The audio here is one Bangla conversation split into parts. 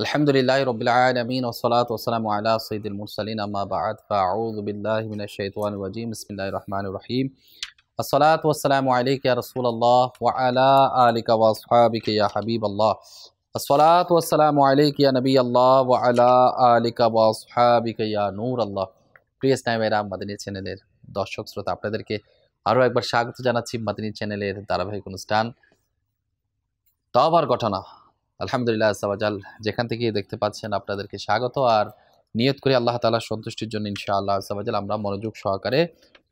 আলহামদুলিল্লাহি রাব্বিল আলামিন ওয়াসসালাতু ওয়াসসালামু আলা সাইয়্যিদিল মুরসালিন আম্মা বা'দ ফাআউযু বিল্লাহি মিনাশ শাইতানির রাজীম বিসমিল্লাহির রহমানির রহিম আসসালাতু ওয়াসসালামু আলাইকা ইয়া রাসূলুল্লাহ ওয়া আলা আলিকা ওয়া আসহাবিকা ইয়া হাবিবাল্লাহ আসসালাতু ওয়াসসালামু আলাইকা ইয়া নবিয়াল্লাহ ওয়া আলা আলিকা ওয়া আসহাবিকা ইয়া নূরাল্লাহ। প্রিয় ইসলামী ভাইরা, মাদানী চ্যানেলের দর্শক শ্রোতা, আপনাদেরকে আরও একবার স্বাগত জানাচ্ছি মাদানী চ্যানেলের ধারাবাহিক অনুষ্ঠান তওবার ঘটনা। আলহামদুলিল্লাহ আজ্জাওয়াজাল, যেখান থেকে দেখতে পাচ্ছেন আপনাদেরকে স্বাগত। আর নিয়ত করি আল্লাহ তাআলার সন্তুষ্টির জন্য ইনশাআল্লাহ আজ্জাওয়াজাল আমরা মনোযোগ সহকারে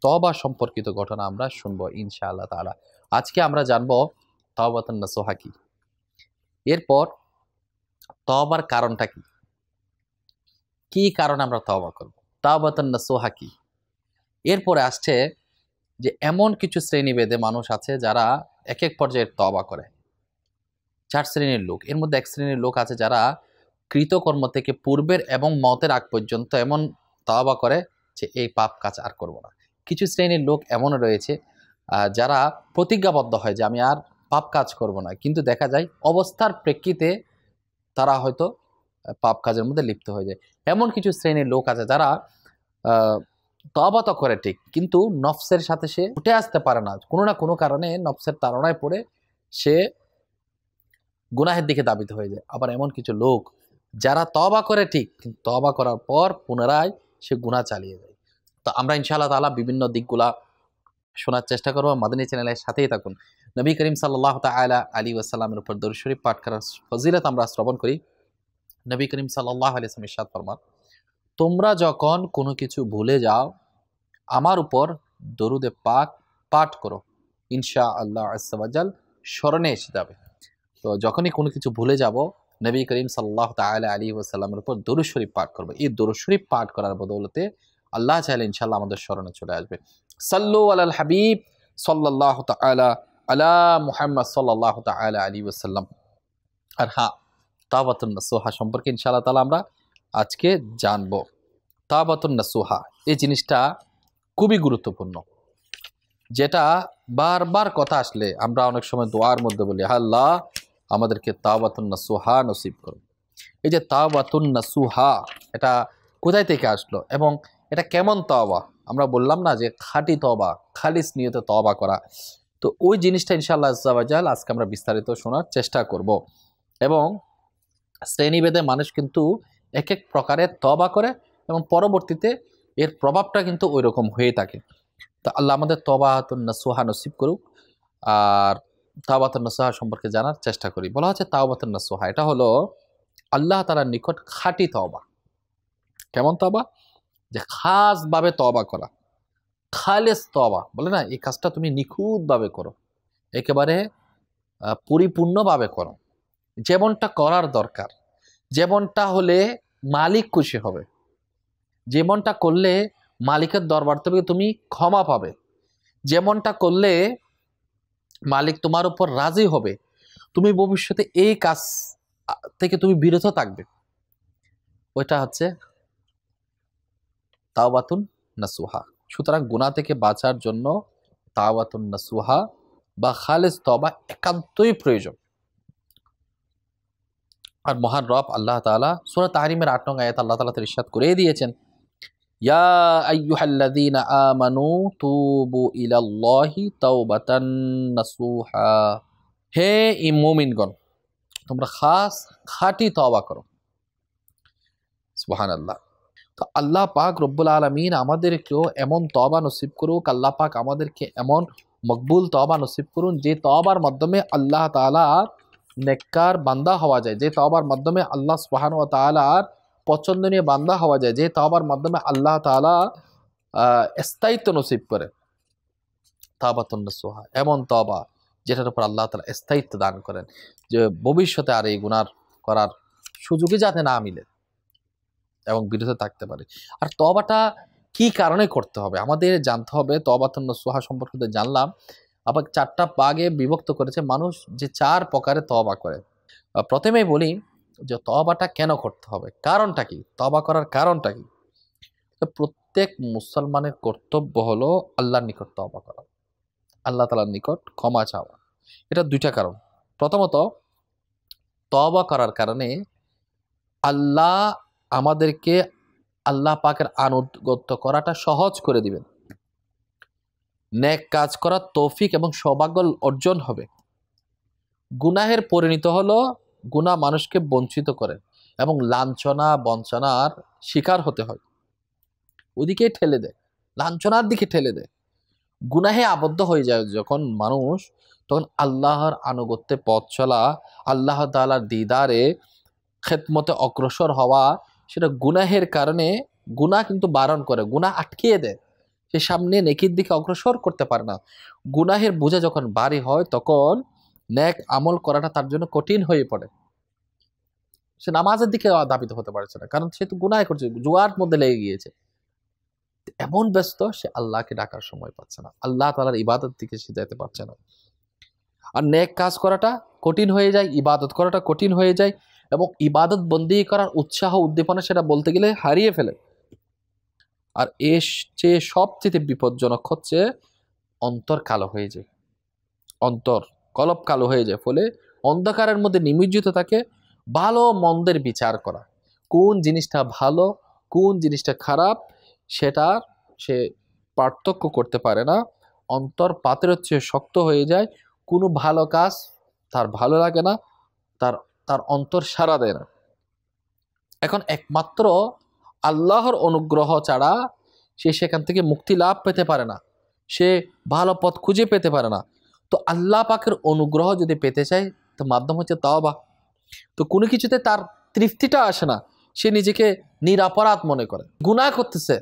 তওবা সম্পর্কিত ঘটনা আমরা শুনবো ইনশাআল্লাহ তাআলা। আজকে আমরা জানবো তাওবাতুন নাসুহা কি, এরপর তওবার কারণটা কি, কি কারণে আমরা তওবা করব, তাওবাতুন নাসুহা কি। এরপরে আসছে যে এমন কিছু শ্রেণীভেদে মানুষ আছে যারা এক এক পর্যায়ে তওবা করে। 4 শ্রেণীর লোক, এর মধ্যে এক শ্রেণীর লোক আছে যারা কৃতকর্ম থেকে পূর্বের এবং মওতের আগ পর্যন্ত এমন তওবা করে যে এই পাপ কাজ আর করব না। কিছু শ্রেণীর লোক এমন রয়েছে যারা প্রতিজ্ঞাবদ্ধ হয় যে আমি আর পাপ কাজ করব না, কিন্তু দেখা যায় অবস্থার প্রেক্ষিতে তারা হয়তো পাপ কাজের মধ্যে লিপ্ত হয়ে যায়। এমন কিছু শ্রেণীর লোক আছে যারা তওবা তো করে ঠিক, কিন্তু নফসের সাথে সে উঠে আসতে পারে না, কোনো না কোনো কারণে নফসের তাড়নায় পড়ে সে গুনাহের দিকে ধাবিত হয়ে যায়। আবার এমন কিছু লোক যারা তওবা করে ঠিক, কিন্তু তওবা করার পর পুনরায় সে গুনাহ চালিয়ে যায়। তো আমরা ইনশাআল্লাহ তাআলা বিভিন্ন দিকগুলা শোনার চেষ্টা করব। মাদানী চ্যানেলের সাথেই থাকুন। নবী করিম সাল্লাল্লাহু তাআলা আলাইহি ওয়াসাল্লামের উপর দরুদ শরীফ পাঠ করার ফজিলত আমরা শ্রবণ করি। নবী করিম সাল্লাল্লাহু আলাইহি ওয়াসাল্লাম ইরশাদ ফরমান, তোমরা যখন কোনো কিছু ভুলে যাও আমার উপর দরুদে পাক পাঠ করো, ইনশাআল্লাহ আজ্জা ওয়া জাল স্মরণে এসে যাবে। তো যখনই কোনো কিছু ভুলে যাব নবী করিম সাল্লাল্লাহু তাআলা আলাইহি ওয়াসাল্লামের উপর দরুদ শরীফ পাঠ করব। এই দরুদ শরীফ পাঠ করার বদৌলতে আল্লাহ চাইলে ইনশাআল্লাহ আমাদের স্মরণে চলে আসবে। সাল্লু আলাল হাবিব সাল্লাল্লাহু তাআলা আলা মুহাম্মদ সাল্লাল্লাহু তাআলা আলাইহি ওয়াসাল্লাম। আর হ্যাঁ, তাওবাতুন নাসুহা সম্পর্কে ইনশাআল্লাহ তাআলা আমরা আজকে জানবো। তাওবাতুন নাসুহা এই জিনিসটা খুবই গুরুত্বপূর্ণ, যেটা বারবার কথা আসলে আমরা অনেক সময় দোয়ার মধ্যে বলি, আল্লাহ আমাদেরকে তাওবাতুন নাসুহা নসিব করুন। এই যে তাওবাতুন নাসুহা, এটা কোথায় থেকে আসলো এবং এটা কেমন তওবা? আমরা বললাম না যে খাঁটি তওবা, খালিস নিয়তে তওবা করা। তো ওই জিনিসটা ইনশাআল্লাহ আজ্জা ওয়া জাল আজকে আমরা বিস্তারিত শোনার চেষ্টা করব। এবং শ্রেণীভেদে মানুষ কিন্তু এক এক প্রকারের তওবা করে এবং পরবর্তীতে এর প্রভাবটা কিন্তু ওই রকম হয়ে থাকে। তো আল্লাহ আমাদের তাওবাতুন নাসুহা নসিব করুক। আর তাওবাতুন নাসুহা সম্পর্কে জানার চেষ্টা করি। বলা হচ্ছে তাওবাতুন নাসুহা এটা হলো আল্লাহ তাআলার নিকট খাঁটি তওবা। কেমন তওবা? যে খাসভাবে তওবা করা, খালেস তওবা বলে না, এই কাজটা তুমি নিখুঁতভাবে করো, একেবারে পরিপূর্ণভাবে করো, যেমনটা করার দরকার, যেমনটা হলে মালিক খুশি হবে, যেমনটা করলে মালিকের দরবার থেকে তুমি ক্ষমা পাবে, যেমনটা করলে মালিক তোমার উপর রাজি হবে, তুমি ভবিষ্যতে এই কাজ থেকে তুমি বিরত থাকবে, ওইটা হচ্ছে তাওবাতুন নাসুহা। সুতরাং গুনাহ থেকে বাঁচার জন্য তাওবাতুন নাসুহা বা খালেস তওবা একান্তই প্রয়োজন। আর মহান রব আল্লাহ তাআলা সূরা তাহরিমের ৮ নং আয়াত আল্লাহ তাআলা ইরশাদ করে দিয়েছেন, ইয়া আইয়ুহাল্লাযীনা আমানু তুবু ইলাল্লাহি তাওবাতান নাসুহা। হে মুমিনগণ, তোমরা খাঁটি তওবা করো। সুবহানাল্লাহ। তো আল্লাহ পাক রব্বুল আলামিন আমাদেরকেও এমন তওবা নসিব করুক। আল্লাহ পাক আমাদেরকে এমন মকবুল তওবা নসিব করুন যে তওবার মাধ্যমে আল্লাহ তাআলার নেককার বান্দা হওয়া যায়, যে তওবার মাধ্যমে আল্লাহ সুবহানাহু ওয়া তাআলার পছন্দনীয় বান্দা হওয়া যায়, যে তওবার মাধ্যমে আল্লাহ তাআলা স্থায়িত্ব নসিব করে। তাওবাতুন নাসুহা এমন তওবা যেটার উপর আল্লাহ তাআলা স্থায়িত্ব দান করেন, যে ভবিষ্যতে আর এই গুনাহ করার সুযোগই যাতে না মিলে এবং বিরত থাকতে পারে। আর তওবাটা কি কারণে করতে হবে আমাদের জানতে হবে। তাওবাতুন নাসুহা সম্পর্কে জানলাম, আবার 4টা ভাগে বিভক্ত করেছে মানুষ যে 4 প্রকারে তওবা করে। প্রথমেই বলি যে তওবাটা কেন করতে হবে, কারণটা কি, তওবা করার কারণটা কি। তো প্রত্যেক মুসলমানের কর্তব্য হলো আল্লাহর নিকট তওবা করা, আল্লাহ তাআলার নিকট ক্ষমা চাওয়া। এটা 2টা কারণ। প্রথমত তওবা করার কারণে আল্লাহ আমাদেরকে আল্লাহ পাকের আনুগত্য করাটা সহজ করে দিবেন, নেক কাজ করার তৌফিক এবং সৌভাগ্য অর্জন হবে। গুনাহের পরিণত হলো গুনাহ মানুষকে বঞ্চিত করে এবং লাঞ্ছনা বঞ্চনার শিকার হতে হয়, ওদিকে ঠেলে দেয়, লাঞ্ছনার দিকে ঠেলে দেয়। গুনাহে আবদ্ধ হয়ে যায় যখন মানুষ, তখন আল্লাহর আনুগত্যে পথ চলা, আল্লাহ তাআলার দিদারে খেদমতে অগ্রসর হওয়া, সেটা গুনাহের কারণে, গুনাহ কিন্তু বারণ করে, গুনাহ আটকিয়ে দেয়, সে সামনে নেকির দিকে অগ্রসর করতে পারে না। গুনাহের বোঝা যখন ভারী হয় তখন নেক আমল করাটা তার জন্য কঠিন হয়ে পড়ে, সে নামাজের দিকে ধাবিত হতে পারছে না, কারণ সে তো গুনাহ করছে, জুয়ার মধ্যে লেগে গিয়েছে, এমন ব্যস্ত সে আল্লাহকে ডাকার সময় পাচ্ছে না, আল্লাহ তাআলার ইবাদত দিকে সে যেতে পারছে না। আর নেক কাজ করাটা কঠিন হয়ে যায়, ইবাদত করাটা কঠিন হয়ে যায়, এবং ইবাদত বন্দি করার উৎসাহ উদ্দীপনা সেটা বলতে গেলে হারিয়ে ফেলে। আর এর চেয়ে সবচেয়ে বিপজ্জনক হচ্ছে অন্তর কালো হয়ে যায়, অন্তর কলব কালো হয়ে যায়, ফলে অন্ধকারের মধ্যে নিমজ্জিত থাকে ভালো মন্দের বিচার করা, কোন জিনিসটা ভালো কোন জিনিসটা খারাপ সেটা সে পার্থক্য করতে পারে না। অন্তর পাথরের চেয়ে শক্ত হয়ে যায়, কোনো ভালো কাজ তার ভালো লাগে না, তার তার অন্তর সাড়া দেয় না। এখন একমাত্র আল্লাহর অনুগ্রহ ছাড়া সে সেখান থেকে মুক্তি লাভ পেতে পারে না, সে ভালো পথ খুঁজে পেতে পারে না। তো আল্লাহ পাকের অনুগ্রহ যদি পেতে চায় তো মাধ্যম হচ্ছে তাওবা। তো কোনো কিছুতে তার তৃপ্তিটা আসে না, সে নিজেকে নিরাপরাধ মনে করে, গুনাহ করতেছে,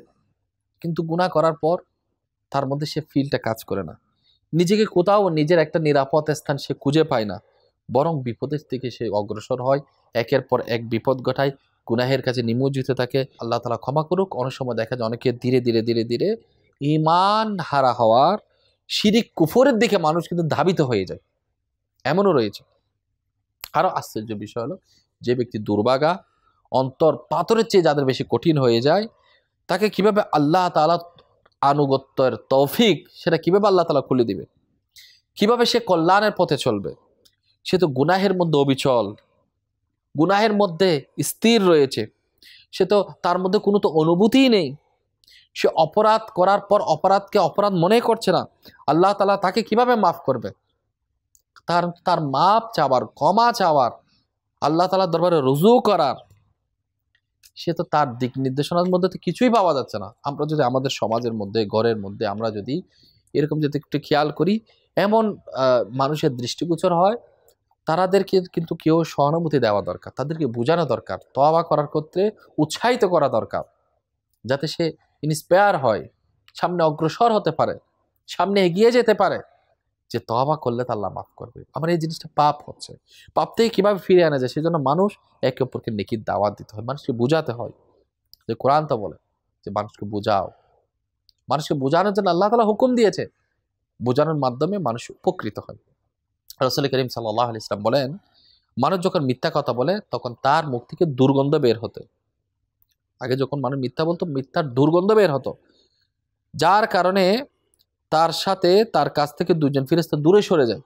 কিন্তু গুনাহ করার পর তার মধ্যে সে ফিলটা কাজ করে না, নিজেকে কোথাও নিজের একটা নিরাপদ স্থান সে খুঁজে পায় না, বরং বিপদের দিকে সে অগ্রসর হয়, একের পর এক বিপদ ঘটায়, গুনাহের কাছে নিমজ্জিত থাকে। আল্লাহ তাআলা ক্ষমা করুক। অনেক সময় দেখা যায় অনেকে ধীরে ধীরে ধীরে ধীরে ঈমান হারা হওয়ার, শিরিক কুফরের দিকে মানুষ কিন্তু ধাবিত হয়ে যায়, এমনও রয়েছে। আরো আশ্চর্য বিষয় হলো, যে ব্যক্তি দুর্ভাগা, অন্তর পাথরের চেয়ে যাদের বেশি কঠিন হয়ে যায়, তাকে কিভাবে আল্লাহ তাআলা আনুগত্যের তৌফিক সেটা কিভাবে আল্লাহ তাআলা খুলে দিবে, কিভাবে সে কল্যাণের পথে চলবে। সে তো গুনাহের মধ্যে অবিচল, গুনাহের মধ্যে স্থির রয়েছে, সে তো তার মধ্যে কোনো তো অনুভূতিই নেই, সে অপরাধ করার পর অপরাধকে অপরাধ মনে করছে না। আল্লাহ তাআলা তাকে কিভাবে মাফ করবে? তার তার মাপ চাওয়ার, ক্ষমা চাওয়ার, আল্লাহ তাআলার দরবারে রুজু করার, সে তো তার দিক নির্দেশনার মধ্যে তো কিছুই পাওয়া যাচ্ছে না। আমরা যদি আমাদের সমাজের মধ্যে, ঘরের মধ্যে আমরা যদি এরকম যদি একটু খেয়াল করি, এমন মানুষের দৃষ্টিগোচর হয়, তাদেরকে কিন্তু কেউ সহানুভূতি দেওয়া দরকার, তাদেরকে বোঝানো দরকার, তওবা করার ক্ষেত্রে উৎসাহিত করা দরকার, যাতে সে ইন্সপায়ার হয়, সামনে অগ্রসর হতে পারে, সামনে এগিয়ে যেতে পারে, যে তওবা করলে তো আল্লাহ মাফ করবে। আমার এই জিনিসটা পাপ হচ্ছে, পাপ থেকে কীভাবে ফিরে আনা যায়, সেজন্য মানুষ একে অপরকে নেকির দাওয়াত দিতে হয়, মানুষকে বোঝাতে হয়। যে কোরআন তো বলে যে মানুষকে বোঝাও, মানুষকে বোঝানোর জন্য আল্লাহ তাআলা হুকুম দিয়েছে, বোঝানোর মাধ্যমে মানুষ উপকৃত হয়। রাসূল করিম সাল্লাল্লাহু আলাইহি ওয়াসাল্লাম বলেন, মানুষ যখন মিথ্যা কথা বলে তখন তার মুখ থেকে দুর্গন্ধ বের হতো। আগে যখন মানুষ মিথ্যা বলতো, মিথ্যার দুর্গন্ধ বের হতো, যার কারণে তার সাথে তার কাছ থেকে দুজন ফেরেশতা দূরে সরে যায়।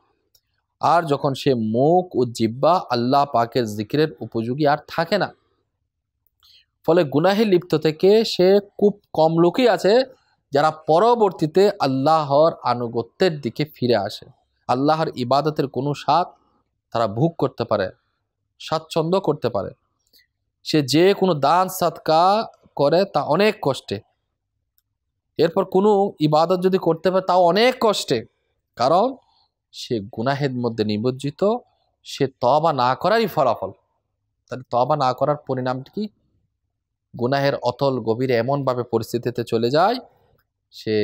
আর যখন সে মুখ ও জিহ্বা আল্লাহ পাকের জিকিরের উপযোগী আর থাকে না, ফলে গুনাহে লিপ্ত থেকে সে খুব কম লোকই আছে যারা পরবর্তীতে আল্লাহর আনুগত্যের দিকে ফিরে আসে, আল্লাহর ইবাদতের কোনো স্বাদ তারা ভোগ করতে পারে, স্বাচ্ছন্দ্য করতে পারে। সে যে কোনো দান সাদকা করে তা অনেক কষ্টে, এরপর কোনো ইবাদত যদি করতে পারে তাও অনেক কষ্টে, কারণ সে গুনাহের মধ্যে নিমজ্জিত, সে তওবা না করারই ফলাফল। তাহলে তওবা না করার পরিণামটি কি? গুনাহের অতল গভীরে এমনভাবে পরিস্থিতিতে চলে যায়, সে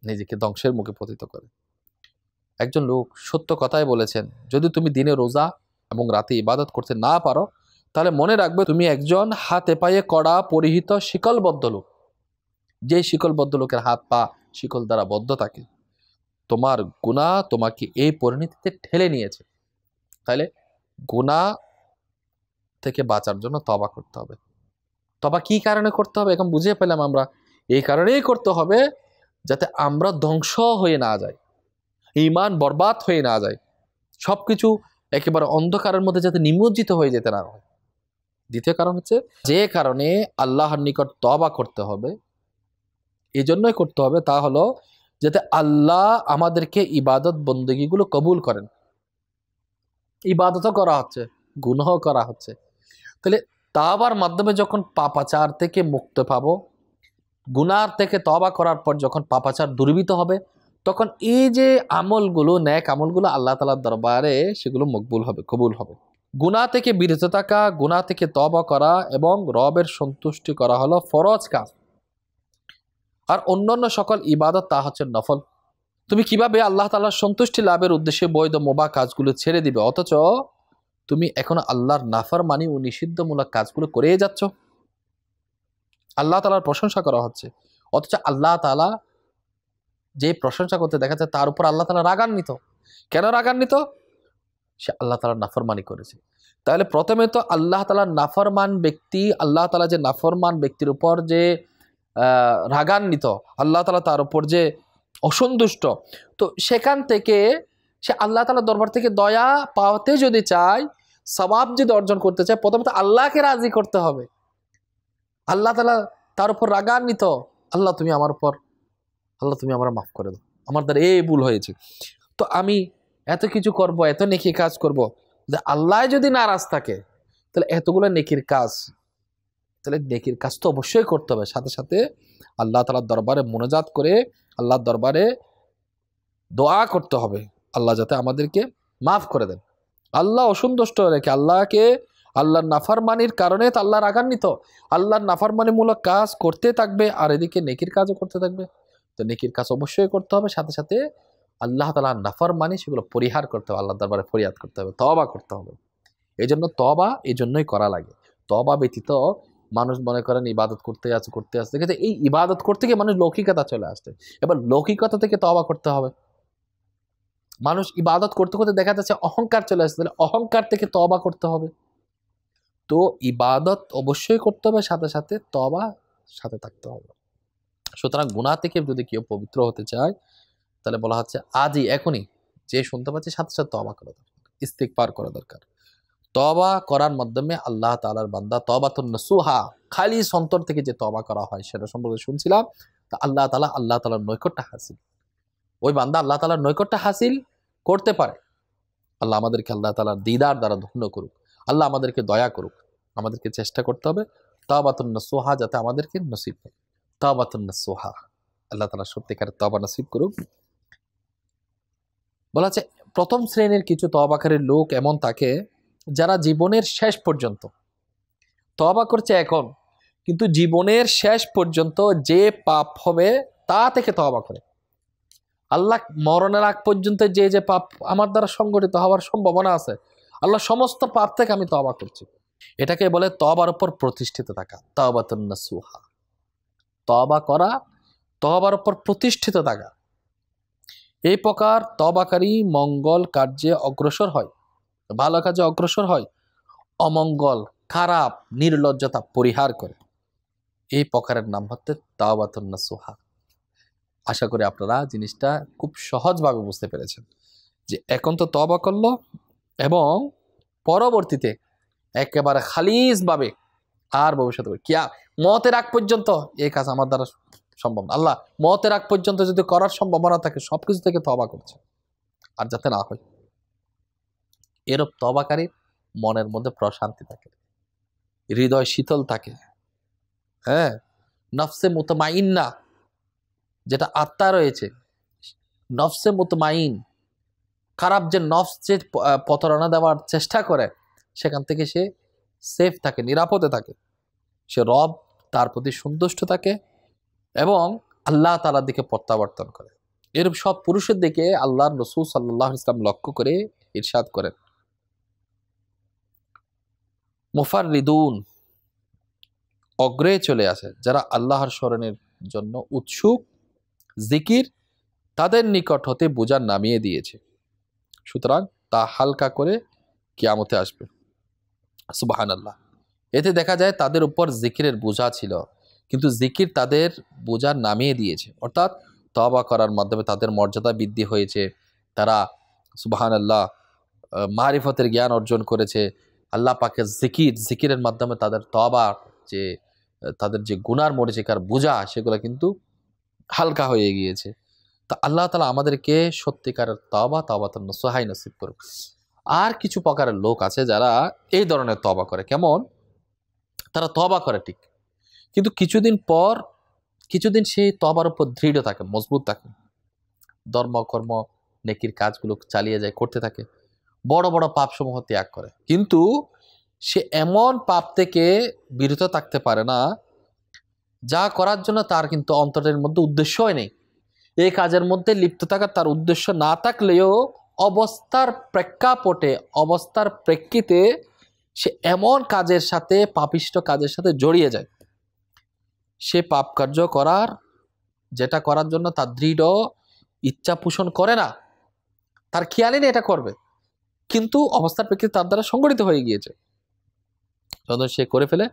নিজেকে ধ্বংসের মুখে পতিত করে। একজন লোক সত্য কথাই বলেছেন, যদি তুমি দিনে রোজা এবং রাতে ইবাদত করতে না পারো, তাহলে মনে রাখবে তুমি একজন হাতে পায়ে কড়া পরিহিত শিকলবদ্ধ লোক। যে শিকলবদ্ধ লোকের হাত পা শিকল দ্বারা বদ্ধ থাকে, তোমার গুনাহ তোমাকে এই পরিণতিতে ঠেলে নিয়েছে। তাহলে গুনাহ থেকে বাঁচার জন্য তওবা করতে হবে। তওবা কি কারণে করতে হবে এখন বুঝে পেলাম আমরা, এই কারণেই করতে হবে যাতে আমরা ধ্বংস হয়ে না যাই, ঈমান বরবাদ হয়ে না যায়, সবকিছু একেবারে অন্ধকারের মধ্যে যাতে নিমজ্জিত হয়ে যেতে না হয়। দ্বিতীয় কারণ হচ্ছে যে কারণে আল্লাহর নিকট তওবা করতে হবে, এই জন্যই করতে হবে, তা হলো যাতে আল্লাহ আমাদেরকে ইবাদত বন্দেগীগুলো কবুল করেন। ইবাদতও করা হচ্ছে, গুনাহও করা হচ্ছে, তাহলে তওবার মাধ্যমে যখন পাপাচার থেকে মুক্ত পাবো, গুনার থেকে তওবা করার পর যখন পাপাচার দূরীভূত হবে, তখন এই যে আমলগুলো, নেক আমলগুলো আল্লাহ তাআলার দরবারে সেগুলো মকবুল হবে, কবুল হবে। গুনাহ থেকে বিরত থাকা, গুনাহ থেকে তওবা করা এবং রবের সন্তুষ্টি করা হলো ফরজ কাজ। আর অন্যান্য সকল ইবাদত তা হচ্ছে নফল। তুমি কিভাবে আল্লাহ তাআলার সন্তুষ্টি লাভের উদ্দেশ্যে বৈধ মুবাহ কাজগুলো ছেড়ে দিবে, অথচ তুমি এখনো আল্লাহর নাফরমানি ও নিষিদ্ধমূলক কাজগুলো করেই যাচ্ছ? আল্লাহ তাআলার প্রশংসা করা হচ্ছে, অথচ আল্লাহ তাআলা যে প্রশংসা করতে দেখা যায় তার উপর আল্লাহ তাআলা রাগান্বিত। কেন রাগান্বিত? সে আল্লাহ তাআলার নাফরমানি করেছে। তাহলে প্রথমে তো আল্লাহ তাআলার নাফরমান ব্যক্তি, আল্লাহ তাআলা যে নাফরমান ব্যক্তির উপর যে রাগান্বিত, আল্লাহ তাআলা তার উপর যে অসন্তুষ্ট, তো সেখান থেকে সে আল্লাহ তাআলার দরবার থেকে দয়া পাওয়াতে যদি চায়, সওয়াব যদি অর্জন করতে চায়, প্রথমে তো আল্লাহকে রাজি করতে হবে। আল্লাহ তাআলা তার উপর রাগান্বিত, আল্লাহ তুমি আমার উপর, আল্লাহ তুমি আমার মাফ করে দাও, আমার দ্বারা এই ভুল হয়েছে, তো আমি এত কিছু করব, এত নেকি কাজ করব, যে আল্লাহ যদি নারাজ থাকে তাহলে এতগুলো নেকির কাজ, তাহলে নেকির কাজ তো অবশ্যই করতে হবে। সাথে সাথে আল্লাহ তাআলার দরবারে মুনাজাত করে আল্লাহর দরবারে দোয়া করতে হবে, আল্লাহ যাতে আমাদেরকে মাফ করে দেন। আল্লাহ অসন্তুষ্ট রেখে আল্লাহকে, আল্লাহর নাফরমানির কারণে তো আল্লাহ রাগান্বিত, আল্লাহর নাফরমানিমূলক কাজ করতে থাকবে আর এদিকে নেকির কাজও করতে থাকবে। তো নেকির কাজ অবশ্যই করতে হবে, সাথে সাথে আল্লাহ তাআলার নাফরমানি সেগুলো পরিহার করতে হবে, আল্লাহর দরবারে ফরিয়াদ করতে হবে, তওবা করতে হবে। এই জন্য তওবা এই জন্যই করা লাগে। তওবা ব্যতীত মানুষ মনে করেন ইবাদত করতে আছে দেখেছে, এই ইবাদত করতে গিয়ে মানুষ লৌকিকতা চলে আসছে। এবার লৌকিকতা থেকে তওবা করতে হবে। মানুষ ইবাদত করতে করতে দেখা যাচ্ছে অহংকার চলে আসছে, তাহলে অহংকার থেকে তওবা করতে হবে। তো ইবাদত অবশ্যই করতে হবে, সাথে সাথে তওবা সাথে থাকতে হবে। সুতরাং গুনাহ থেকে যদি কেউ পবিত্র হতে চায়, তাহলে বলা হচ্ছে আজই, এখনই, যে শুনতে পাচ্ছি সাথে সাথে তওবা করা দরকার, ইস্তিগফার করা দরকার। তওবা করার মাধ্যমে আল্লাহ তাআলার বান্দা তওবাতুন নসুহা, খালিস অন্তর থেকে যে তওবা করা হয় সেটা সম্পর্কে শুনছিলাম। তা আল্লাহ তাআলার নৈকট্য হাসিল, ওই বান্দা আল্লাহ তাআলার নৈকট্য হাসিল করতে পারে। আল্লাহ আমাদেরকে আল্লাহ তাআলার দিদার দ্বারা ধন্য করুক, আল্লাহ আমাদেরকে দয়া করুক। আমাদেরকে চেষ্টা করতে হবে তওবাতুন নসুহা যাতে আমাদেরকে নসিব হয়। তওবাতুন নসুহা, আল্লাহ তাআলা সত্যিকারের তওবা নসিব করুক। বলা আছে প্রথম শ্রেণীর কিছু তওবাকারী লোক এমন থাকে যারা জীবনের শেষ পর্যন্ত তওবা করছে এখন, কিন্তু জীবনের শেষ পর্যন্ত যে পাপ হবে তা থেকে তওবা করে। আল্লাহ মরণের আগ পর্যন্ত যে যে পাপ আমার দ্বারা সংগঠিত হওয়ার সম্ভাবনা আছে, আল্লাহ সমস্ত পাপ থেকে আমি তওবা করছি, এটাকে বলে তওবার উপর প্রতিষ্ঠিত থাকা, তওবাতুন নসুহা। তওবা করা, তওবার উপর প্রতিষ্ঠিত থাকা। এই প্রকার তওবাকারী মঙ্গল কার্যে অগ্রসর হয়, ভালো কাজে অগ্রসর হয়, অমঙ্গল, খারাপ, নির্লজ্জতা পরিহার করে। এই প্রকারের নাম হচ্ছে তাওবাতুন নাসুহা। আশা করি আপনারা জিনিসটা খুব সহজভাবে বুঝতে পেরেছেন যে এখন তো তওবা করলো এবং পরবর্তীতে একেবারে খালিসভাবে আর ভবিষ্যতে কিয়া মতের আগ পর্যন্ত এই কাজ আমার দ্বারা সম্ভব না। আল্লাহ মতের আগ পর্যন্ত যদি করার সম্ভাবনা থাকে সবকিছু থেকে তওবা করছে, আর যাতে না হয়। এরূপ তওবাকারীর মনের মধ্যে প্রশান্তি থাকে, হৃদয় শীতল থাকে। হ্যাঁ, নফসে মুতমাইন্না, যেটা আত্মা রয়েছে, নফসে মুতমাইন, খারাপ যে নফস যে প্রতারণা দেওয়ার চেষ্টা করে সেখান থেকে সে সেফ থাকে, নিরাপদে থাকে। সে রব তার প্রতি সন্তুষ্ট থাকে এবং আল্লাহ তাআলার দিকে প্রত্যাবর্তন করে। এরূপ সব পুরুষের দিকে আল্লাহর রাসূল সাল্লাল্লাহু আলাইহি ওয়াসাল্লাম লক্ষ্য করে ইরশাদ করেন, মুফাররিদুন, অগ্রে চলে আসে যারা আল্লাহর স্মরণের জন্য উৎসুক, জিকির তাদের নিকট হতে বোঝা নামিয়ে দিয়েছে, সুতরাং তা হালকা করে কিয়ামতে আসবে। সুবহানাল্লাহ। এতে দেখা যায় তাদের উপর জিকিরের বোঝা ছিল, কিন্তু জিকির তাদের বোঝা নামিয়ে দিয়েছে, অর্থাৎ তওবা করার মাধ্যমে তাদের মর্যাদা বৃদ্ধি হয়েছে। তারা সুবহানাল্লাহ মারিফতের জ্ঞান অর্জন করেছে, আল্লাহ পাকের জিকিরের মাধ্যমে তাদের তওবা, যে তাদের যে গুনার মরিচিকার বোঝা, সেগুলো কিন্তু হালকা হয়ে গিয়েছে। তা আল্লাহ তাআলা আমাদেরকে সত্যিকারের তওবাতুন নসুহাই নসিব করুক। আর কিছু প্রকারের লোক আছে যারা এই ধরনের তওবা করে। কেমন? তারা তওবা করে ঠিক, কিন্তু কিছুদিন সেই তওবার উপর দৃঢ় থাকে, মজবুত থাকে, ধর্মকর্ম নেকির কাজগুলো চালিয়ে যায়, করতে থাকে, বড় বড় পাপসমূহ ত্যাগ করে, কিন্তু সে এমন পাপ থেকে বিরত থাকতে পারে না যা করার জন্য তার কিন্তু অন্তরের মধ্যে উদ্দেশ্যই নেই। এই কাজের মধ্যে লিপ্ত থাকার তার উদ্দেশ্য না থাকলেও অবস্থার প্রেক্ষাপটে, অবস্থার প্রেক্ষিতে সে এমন কাজের সাথে, পাপিষ্ট কাজের সাথে জড়িয়ে যায়, সে পাপ কার্য যেটা করার জন্য তার দৃঢ় ইচ্ছা পোষণ করে না, তার খেয়ালই নেই এটা করবে, কিন্তু অবস্থার প্রেক্ষিতে তার দ্বারা সংগঠিত হয়ে গিয়েছে। যখন সে করে ফেলে,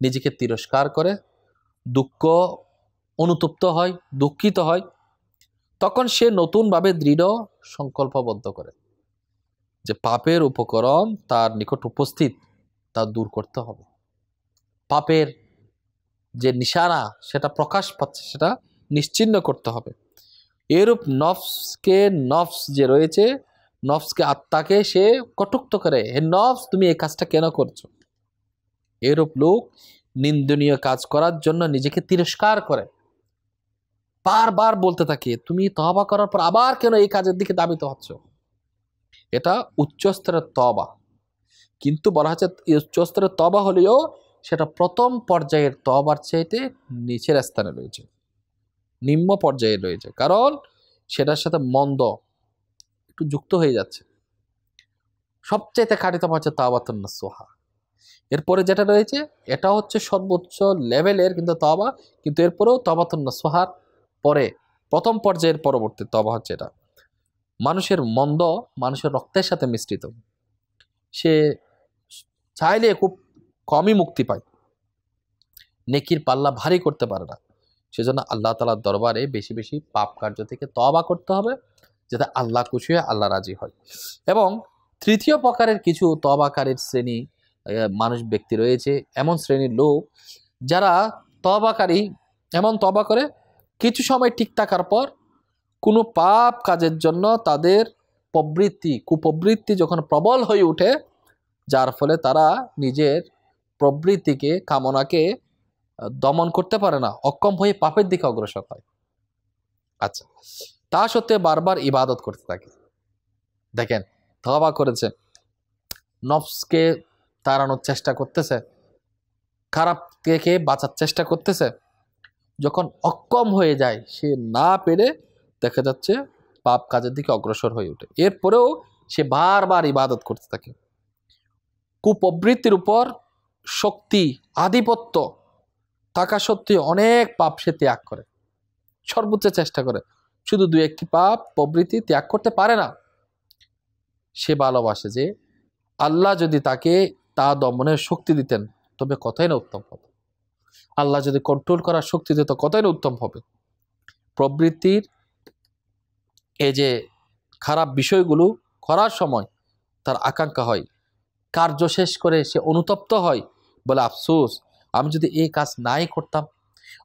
নিজেকে তিরস্কার করে, দুঃখ অনুতপ্ত হয়, দুঃখিত হয়, তখন সে নতুনভাবে দৃঢ় সংকল্পবদ্ধ করে যে পাপের উপকরণ তার নিকট উপস্থিত, তা দূর করতে হবে। পাপের যে নিশানা সেটা প্রকাশ পাচ্ছে, সেটা নিশ্চিহ্ন করতে হবে। এরূপ নফস যে রয়েছে, নফসকে, আত্মাকে সে কটুক্ত করে, হে নফস, তুমি এই কাজটা কেন করছো? এরূপ লোক নিন্দনীয় কাজ করার জন্য নিজেকে তিরস্কার করে, বারবার বলতে থাকে, তুমি তওবা করার পর আবার কেন এই কাজের দিকে ধাবিত হচ্ছ? এটা উচ্চস্তরের তওবা, কিন্তু বলা হচ্ছে উচ্চস্তরের তওবা হলেও সেটা প্রথম পর্যায়ের তওবার চাইতে নিচের স্থানে রয়েছে, নিম্ন পর্যায়ে রয়েছে, কারণ সেটার সাথে মন্দ একটু যুক্ত হয়ে যাচ্ছে। সবচাইতে খাঁটি তওবা হচ্ছে তাওবাতুন নাসুহা। এরপরে যেটা রয়েছে এটা হচ্ছে সর্বোচ্চ লেভেলের কিন্তু তওবা, কিন্তু এরপরেও তাওবাতুন নাসুহার পরে প্রথম পর্যায়ের পরবর্তী তওবা হচ্ছে এটা। মানুষের মন্দ মানুষের রক্তের সাথে মিশ্রিত, সে চাইলে খুব কমই মুক্তি পায়, নেকির পাল্লা ভারী করতে পারে না। সেজন্য আল্লাহ তাআলার দরবারে বেশি বেশি পাপ কার্য থেকে তওবা করতে হবে, যাতে আল্লাহ খুশি হয়, আল্লাহ রাজি হয়। এবং তৃতীয় প্রকারের কিছু তওবাকারীর শ্রেণী ব্যক্তি রয়েছে, এমন শ্রেণীর লোক যারা তওবাকারী, এমন তওবা করে কিছু সময় ঠিক থাকার পর কোনো পাপ কাজের জন্য তাদের কুপ্রবৃত্তি যখন প্রবল হয়ে ওঠে, যার ফলে তারা নিজের প্রবৃত্তিকে, কামনাকে দমন করতে পারে না, অক্ষম হয়ে পাপের দিকে অগ্রসর হয়। আচ্ছা, তা সত্ত্বেও বারবার ইবাদত করতে থাকে। দেখেন, তওবা করেছে, নফসকে তাড়ানোর চেষ্টা করতেছে, খারাপ থেকে বাঁচার চেষ্টা করতেছে, যখন অক্ষম হয়ে যায়, সে না পেরে দেখা যাচ্ছে পাপ কাজের দিকে অগ্রসর হয়ে ওঠে, এরপরেও সে বারবার ইবাদত করতে থাকে। কুপ্রবৃত্তির উপর আধিপত্য থাকা সত্ত্বেও অনেক পাপ সে ত্যাগ করে, সর্বোচ্চ চেষ্টা করে, শুধু 2-1টি পাপ প্রবৃত্তি ত্যাগ করতে পারে না। সে ভালোবাসে যে আল্লাহ যদি তাকে তা দমনের শক্তি দিতেন তবে কতই না উত্তম হবে, আল্লাহ যদি কন্ট্রোল করার শক্তি দিত কতই না উত্তম হবে। প্রবৃত্তির এই যে খারাপ বিষয়গুলো করার সময় তার আকাঙ্ক্ষা হয়, কার্য শেষ করে সে অনুতপ্ত হয়, বলে আফসোস, আমি যদি এই কাজ নাই করতাম,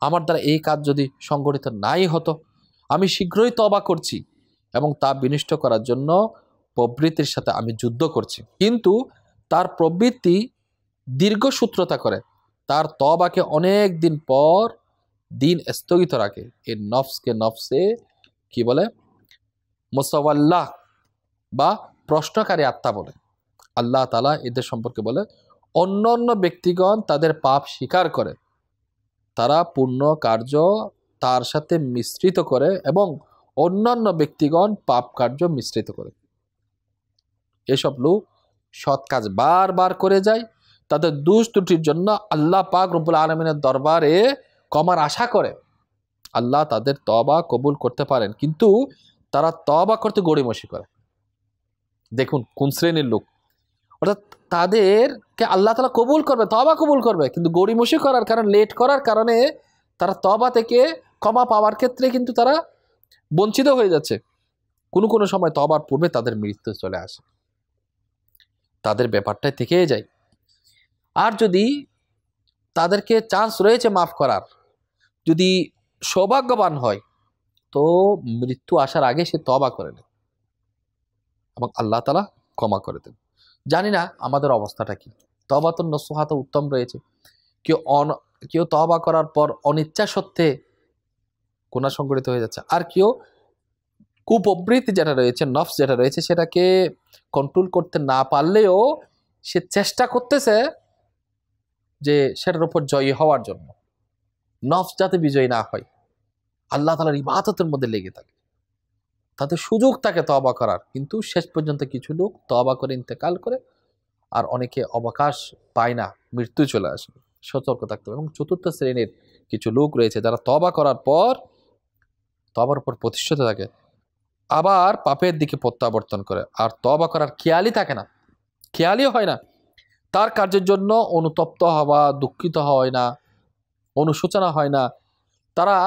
আমার দ্বারা এই কাজ যদি সংগঠিত নাই হতো, আমি শীঘ্রই তওবা করছি এবং তা বিনষ্ট করার জন্য প্রবৃত্তির সাথে আমি যুদ্ধ করছি। কিন্তু তার প্রবৃত্তি দীর্ঘসূত্রতা করে, তার তওবাকে অনেক দিন পর দিন স্থগিত রাখে। এই নফসে কি বলে? মুসাওয়াল্লাহ বা প্রশ্নকারী আত্মা বলে। আল্লাহ তাআলা এদের সম্পর্কে বলে, অন্যান্য ব্যক্তিগণ তাদের পাপ স্বীকার করে, তারা পুণ্য কার্য তার সাথে মিশ্রিত করে এবং অন্যান্য ব্যক্তিগণ পাপ কার্য মিশ্রিত করে। এসব লোক সৎ কাজ বারবার করে যায়, তাদের দোষ ত্রুটির জন্য আল্লাহ পাক রব্বুল আলামিনের দরবারে ক্ষমার আশা করে, আল্লাহ তাদের তওবা কবুল করতে পারেন, কিন্তু তারা তওবা করতে গড়িমসি করে। দেখুন কোন শ্রেণীর লোক, অর্থাৎ তাদেরকে আল্লাহ তাআলা কবুল করবে, তওবা কবুল করবে, কিন্তু গড়িমসি করার কারণে, লেট করার কারণে তারা তওবা থেকে ক্ষমা পাওয়ার ক্ষেত্রে কিন্তু তারা বঞ্চিত হয়ে যাচ্ছে। কোনো সময় তওবার পূর্বে তাদের মৃত্যু চলে আসে, তাদের ব্যাপারটাই থেকেই যায়। আর যদি তাদেরকে চান্স রয়েছে মাফ করার, যদি সৌভাগ্যবান হয়, তো মৃত্যু আসার আগে সে তওবা করে নেয় এবং আল্লাহ তাআলা ক্ষমা করে দেন। জানি না আমাদের অবস্থাটা কি। তওবাতুন নসুহা তো উত্তম রয়েছে, কেউ তওবা করার পর অনিচ্ছা সত্ত্বে গুনাহ সংগঠিত হয়ে যাচ্ছে, আর কেউ কুপ্রবৃত্তি যেটা রয়েছে, নফস যেটা রয়েছে, সেটাকে কন্ট্রোল করতে না পারলেও সে চেষ্টা করতেছে যে সেটার উপর জয়ী হওয়ার জন্য, নফস যাতে বিজয়ী না হয়, আল্লাহ তাআলার ইবাদতের মধ্যে লেগে থাকে, তাদের সুযোগ থাকে তওবা করার, কিন্তু শেষ পর্যন্ত কিছু লোক তওবা করে ইন্তেকাল করে, আর অনেকে অবকাশ পায় না, মৃত্যু চলে আসে। সতর্ক থাকতে হবে। এবং চতুর্থ শ্রেণীর কিছু লোক রয়েছে যারা তওবা করার পর, তওবার উপর প্রতিষ্ঠিত থাকে, আবার পাপের দিকে প্রত্যাবর্তন করে, আর তওবা করার খেয়ালই থাকে না, খেয়ালই হয় না, তার কার্যের জন্য অনুতপ্ত হওয়া, দুঃখিত হয় না, অনুশোচনা হয় না। তারা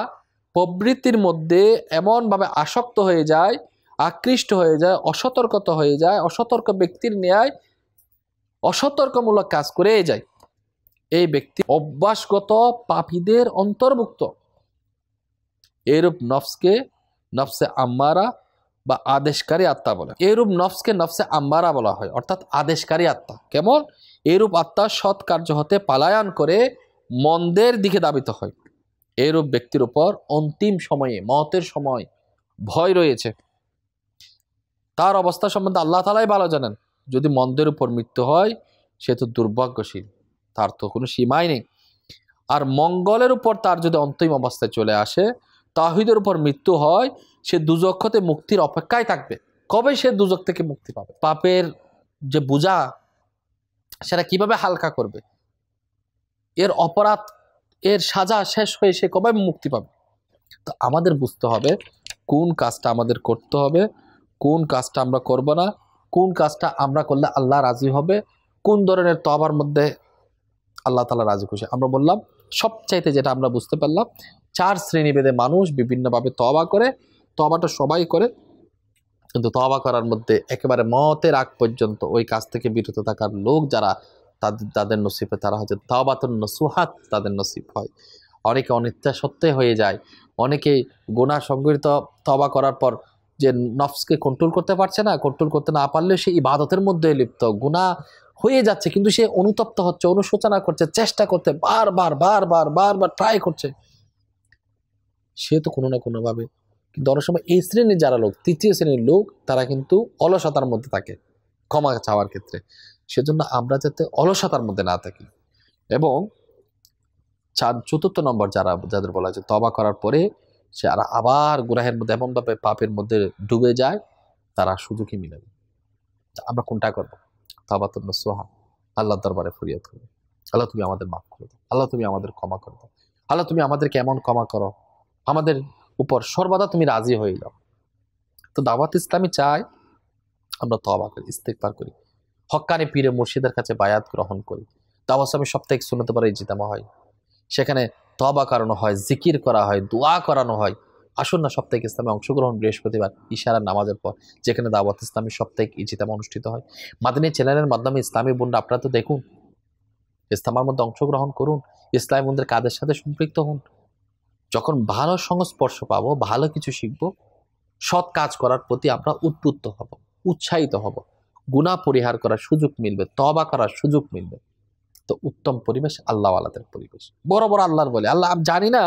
প্রবৃত্তির মধ্যে এমনভাবে আসক্ত হয়ে যায়, আকৃষ্ট হয়ে যায়, অসতর্কতা হয়ে যায়, অসতর্ক ব্যক্তির ন্যায় অসতর্কমূলক কাজ করে যায়। এই ব্যক্তি অভ্যাসগত পাপীদের অন্তর্ভুক্ত। এরূপ নফসকে নফসে আম্মারা বা আদেশকারী আত্মা বলে। এরূপ নফসকে নফসে আম্মারা বলা হয়, অর্থাৎ আদেশকারী আত্মা। কেমন? এরূপ আত্মা সৎ কার্য হতে পালায়ন করে মন্দের দিকে ধাবিত হয়। এরূপ ব্যক্তির উপর অন্তিম সময়ে, মওতের সময় ভয় রয়েছে। তার অবস্থা সম্বন্ধে আল্লাহ তাআলাই ভালো জানেন। যদি মন্দের উপর মৃত্যু হয়, সে তো দুর্ভাগ্যশীল, তার তো কোনো সীমাই নেই। আর মঙ্গলের উপর তার যদি অন্তিম অবস্থায় চলে আসে, তাওহীদের উপর মৃত্যু হয়, সে দুজক হতে মুক্তির অপেক্ষায় থাকবে। কবে সে দুজক থেকে মুক্তি পাবে? পাপের যে বোঝা, সেটা কিভাবে হালকা করবে? এর অপরাধ, এর সাজা শেষ হয়ে সে কবে মুক্তি পাবে? তো আমাদের বুঝতে হবে কোন কাজটা আমাদের করতে হবে, কোন কাজটা আমরা করব না, কোন কাজটা আমরা করলে আল্লাহ রাজি হবে, কোন ধরনের তওবার মধ্যে আল্লাহ তাআলা রাজি খুশি। আমরা বললাম সবচাইতে যেটা আমরা বুঝতে পারলাম, 4 শ্রেণীভেদে মানুষ বিভিন্নভাবে তওবা করে। তওবাটা সবাই করে, কিন্তু তওবা করার মধ্যে একেবারে মওতের আগ পর্যন্ত ওই কাজ থেকে বিরত থাকার লোক যারা, তাদের নসিবে তারা হচ্ছে তাওবাতুন নসুহাত, তাদের নসিব হয়। অনেকে অনিচ্ছা সত্ত্বে হয়ে যায়, অনেকে গুনাহ সংগঠিত তওবা করার পর যে নফসকে কন্ট্রোল করতে পারছে না, কন্ট্রোল করতে না পারলেও সে ইবাদতের মধ্যে লিপ্ত, গুনাহ হয়ে যাচ্ছে, কিন্তু সে অনুতপ্ত হচ্ছে, অনুশোচনা করছে, চেষ্টা করতে বারবার ট্রাই করছে, সে তো কোনো না কোনোভাবে। কিন্তু অনেক সময় এই শ্রেণীর যারা লোক, তৃতীয় শ্রেণীর লোক, তারা কিন্তু অলসতার মধ্যে থাকে ক্ষমা চাওয়ার ক্ষেত্রে। সেজন্য আমরা যাতে অলসতার মধ্যে না থাকি। এবং চতুর্থ নম্বর যাদের বলা হয় যে তওবা করার পরে সে আবার গুনাহের মধ্যে এমনভাবে পাপের মধ্যে ডুবে যায়, তারা সুযোগই মিলে না। আমরা কোনটা করবো? তাওবাতুন নসুহা, আল্লাহর দরবারে ফরিয়াদ করবো, আল্লাহ তুমি আমাদের মাফ করে দাও, আল্লাহ তুমি আমাদের ক্ষমা করে দাও, আল্লাহ তুমি আমাদেরকে এমন ক্ষমা করো, আমাদের উপর সর্বদা তুমি রাজি হয়ে যাও। তো দাওয়াত ইসলামী চাই আমরা তওবা করি, ইস্তেগফার করি, হক্কানি পীরে মুর্শিদের কাছে বায়াত গ্রহণ করি। দাওয়াত ইসলামী সাপ্তাহিক সুন্নতে পারে ইজতিমা হয়, সেখানে তওবা করানো হয়, জিকির করা হয়, দোয়া করানো হয়। আসুন না সাপ্তাহিক ইসলামে অংশগ্রহণ, বৃহস্পতিবার ইশারার নামাজের পর, যেখানে দাওয়াত ইসলামী সাপ্তাহিক ইজতিমা অনুষ্ঠিত হয়। মাদানী চ্যানেলের মাধ্যমে ইসলামী বোনরা আপনারা তো দেখুন, ইজতিমার মধ্যে অংশগ্রহণ করুন, ইসলামী বোনদের কাজের সাথে সম্পৃক্ত হন। যখন ভালো সংস্পর্শ পাবো, ভালো কিছু শিখবো, সৎ কাজ করার প্রতি আমরা উদ্বুদ্ধ হব, উৎসাহিত হব, গুনাহ পরিহার করার সুযোগ মিলবে, তওবা করার সুযোগ মিলবে। তো উত্তম পরিবেশ আল্লাহওয়ালাদের পরিবেশ। বড় বড় আল্লাহর বলে, আল্লাহ আমি জানি না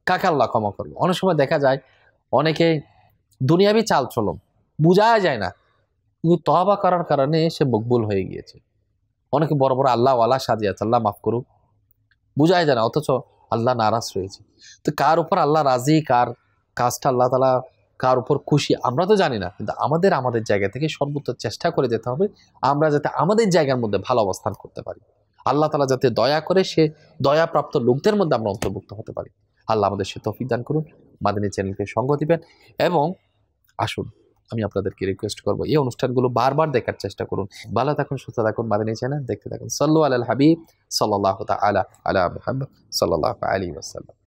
কাকে আল্লাহ ক্ষমা করবে। অনেক সময় দেখা যায় অনেকে দুনিয়াবি চাল চলন বোঝা যায় না, কিন্তু তওবা করার কারণে সে মকবুল হয়ে গিয়েছে। অনেকে বড় বড় আল্লাহওয়ালা সাজিয়েছে, আল্লাহ মাফ করুক, বোঝাই যায় না, অথচ আল্লাহ নারাজ রয়েছে। তো কার উপর আল্লাহ রাজি, কার কাজটা আল্লাহ তাআলা কার উপর খুশি, আমরা তো জানি না। কিন্তু আমাদের জায়গা থেকে সর্বোচ্চ চেষ্টা করে যেতে হবে, আমরা যাতে আমাদের জায়গার মধ্যে ভালো অবস্থান করতে পারি। আল্লাহ তাআলা যাতে দয়া করে, সে দয়াপ্রাপ্ত লোকদের মধ্যে আমরা অন্তর্ভুক্ত হতে পারি। আল্লাহ আমাদের সে তৌফিক দান করুন। মাদানী চ্যানেলকে সঙ্গ দিবেন এবং আসুন, আমি আপনাদেরকে রিকোয়েস্ট করবো এই অনুষ্ঠানগুলো বারবার দেখার চেষ্টা করুন। ভালো থাকুন, সুস্থ থাকুন, মাদানী চ্যানেল দেখতে থাকুন। সাল্লু আলাল হাবিব সাল্লাল্লাহু তাআলা আলা মুহাম্মদ সাল্লাল্লাহু আলাইহি ওয়াসাল্লাম।